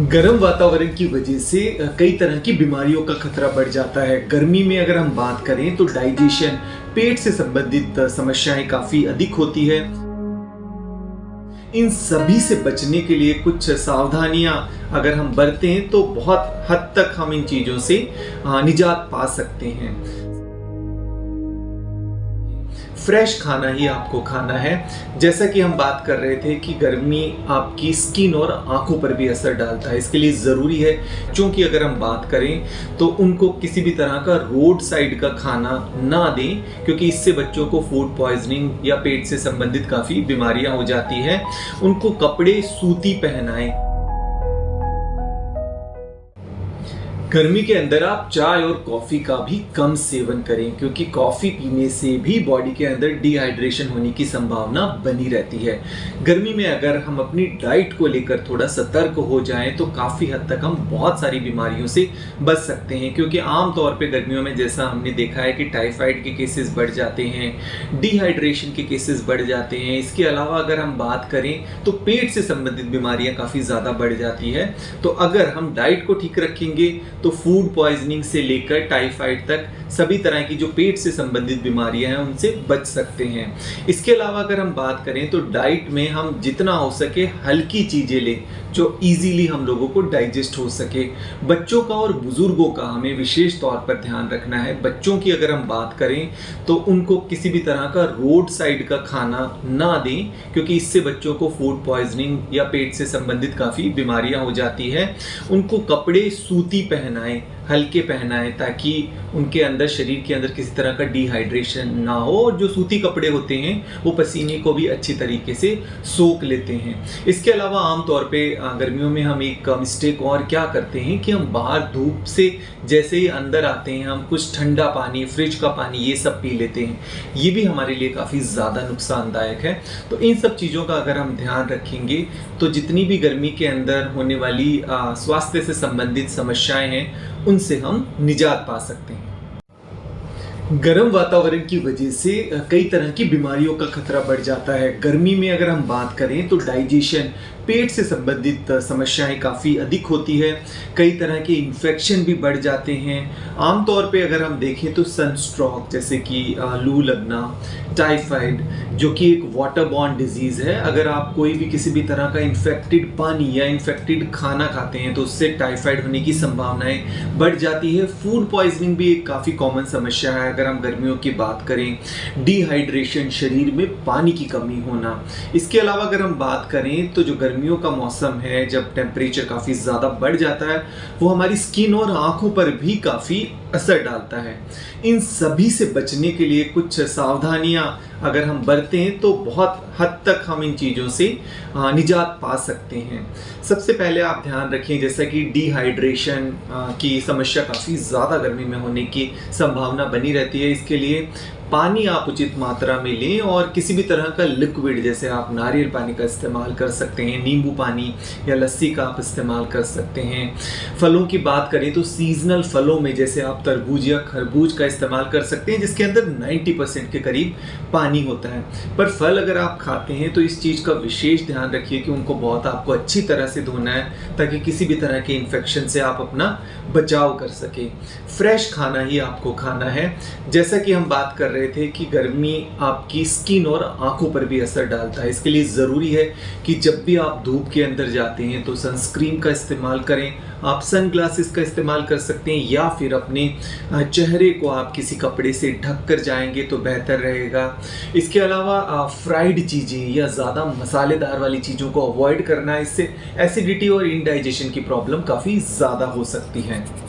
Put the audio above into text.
गर्म वातावरण की वजह से कई तरह की बीमारियों का खतरा बढ़ जाता है। गर्मी में अगर हम बात करें तो डाइजेशन, पेट से संबंधित समस्याएं काफी अधिक होती है। इन सभी से बचने के लिए कुछ सावधानियां अगर हम बरतें तो बहुत हद तक हम इन चीजों से निजात पा सकते हैं। फ्रेश खाना ही आपको खाना है। जैसा कि हम बात कर रहे थे कि गर्मी आपकी स्किन और आंखों पर भी असर डालता है, इसके लिए ज़रूरी है क्योंकि अगर हम बात करें तो उनको किसी भी तरह का रोड साइड का खाना ना दें, क्योंकि इससे बच्चों को फूड पॉइजनिंग या पेट से संबंधित काफ़ी बीमारियां हो जाती हैं। उनको कपड़े सूती पहनाएं। गर्मी के अंदर आप चाय और कॉफ़ी का भी कम सेवन करें, क्योंकि कॉफ़ी पीने से भी बॉडी के अंदर डिहाइड्रेशन होने की संभावना बनी रहती है। गर्मी में अगर हम अपनी डाइट को लेकर थोड़ा सतर्क हो जाएं तो काफ़ी हद तक हम बहुत सारी बीमारियों से बच सकते हैं, क्योंकि आम तौर पे गर्मियों में जैसा हमने देखा है कि टाइफाइड के केसेस बढ़ जाते हैं, डिहाइड्रेशन के केसेस बढ़ जाते हैं। इसके अलावा अगर हम बात करें तो पेट से संबंधित बीमारियां काफ़ी ज़्यादा बढ़ जाती है। तो अगर हम डाइट को ठीक रखेंगे तो फूड पॉइजनिंग से लेकर टाइफाइड तक सभी तरह की जो पेट से संबंधित बीमारियां हैं उनसे बच सकते हैं। इसके अलावा अगर हम बात करें तो डाइट में हम जितना हो सके हल्की चीज़ें लें जो इजीली हम लोगों को डाइजेस्ट हो सके। बच्चों का और बुजुर्गों का हमें विशेष तौर पर ध्यान रखना है। बच्चों की अगर हम बात करें तो उनको किसी भी तरह का रोड साइड का खाना ना दें, क्योंकि इससे बच्चों को फूड पॉइजनिंग या पेट से संबंधित काफ़ी बीमारियां हो जाती है। उनको कपड़े सूती पहनाएं, हल्के पहनाएं, ताकि उनके अंदर, शरीर के अंदर किसी तरह का डिहाइड्रेशन ना हो। और जो सूती कपड़े होते हैं वो पसीने को भी अच्छी तरीके से सोख लेते हैं। इसके अलावा आमतौर पे गर्मियों में हम एक मिस्टेक और क्या करते हैं कि हम बाहर धूप से जैसे ही अंदर आते हैं हम कुछ ठंडा पानी, फ्रिज का पानी ये सब पी लेते हैं। ये भी हमारे लिए काफ़ी ज़्यादा नुकसानदायक है। तो इन सब चीज़ों का अगर हम ध्यान रखेंगे तो जितनी भी गर्मी के अंदर होने वाली स्वास्थ्य से संबंधित समस्याएं हैं उनसे हम निजात पा सकते हैं। गर्म वातावरण की वजह से कई तरह की बीमारियों का खतरा बढ़ जाता है। गर्मी में अगर हम बात करें तो डाइजेशन, पेट से संबंधित समस्याएं काफ़ी अधिक होती है। कई तरह के इन्फेक्शन भी बढ़ जाते हैं। आमतौर पे अगर हम देखें तो सनस्ट्रोक जैसे कि लू लगना, टाइफाइड जो कि एक वाटर बॉर्न डिजीज़ है, अगर आप कोई भी किसी भी तरह का इन्फेक्टेड पानी या इन्फेक्टेड खाना खाते हैं तो उससे टाइफाइड होने की संभावनाएं बढ़ जाती है। फूड पॉइजनिंग भी एक काफ़ी कॉमन समस्या है अगर हम गर्मियों की बात करें। डिहाइड्रेशन, शरीर में पानी की कमी होना। इसके अलावा अगर हम बात करें तो जो गर्मियों का मौसम है, जब टेम्परेचर काफ़ी ज़्यादा बढ़ जाता है, वो हमारी स्किन और आंखों पर भी काफ़ी असर डालता है। इन सभी से बचने के लिए कुछ सावधानियां अगर हम बरतें तो बहुत हद तक हम इन चीज़ों से निजात पा सकते हैं। सबसे पहले आप ध्यान रखें, जैसा कि डिहाइड्रेशन की समस्या काफ़ी ज़्यादा गर्मी में होने की संभावना बनी रहती है। इसके लिए पानी आप उचित मात्रा में लें और किसी भी तरह का लिक्विड, जैसे आप नारियल पानी का इस्तेमाल कर सकते हैं, नींबू पानी या लस्सी का आप इस्तेमाल कर सकते हैं। फलों की बात करें तो सीजनल फलों में जैसे आप तरबूज या खरबूज का इस्तेमाल कर सकते हैं, जिसके अंदर 90% के करीब पानी होता है। पर फल अगर आप खाते हैं तो इस चीज़ का विशेष ध्यान रखिए कि उनको बहुत आपको अच्छी तरह से धोना है, ताकि किसी भी तरह के इन्फेक्शन से आप अपना बचाव कर सकें। फ्रेश खाना ही आपको खाना है। जैसा कि हम बात कर रहे थे कि गर्मी आपकी स्किन और आंखों पर भी असर डालता है, इसके लिए ज़रूरी है कि जब भी आप धूप के अंदर जाते हैं तो सनस्क्रीन का इस्तेमाल करें। आप सन ग्लासेस का इस्तेमाल कर सकते हैं या फिर अपने चेहरे को आप किसी कपड़े से ढक कर जाएंगे तो बेहतर रहेगा। इसके अलावा फ्राइड चीज़ें या ज़्यादा मसालेदार वाली चीज़ों को अवॉइड करना है, इससे एसिडिटी और इंडाइजेशन की प्रॉब्लम काफ़ी ज़्यादा हो सकती है।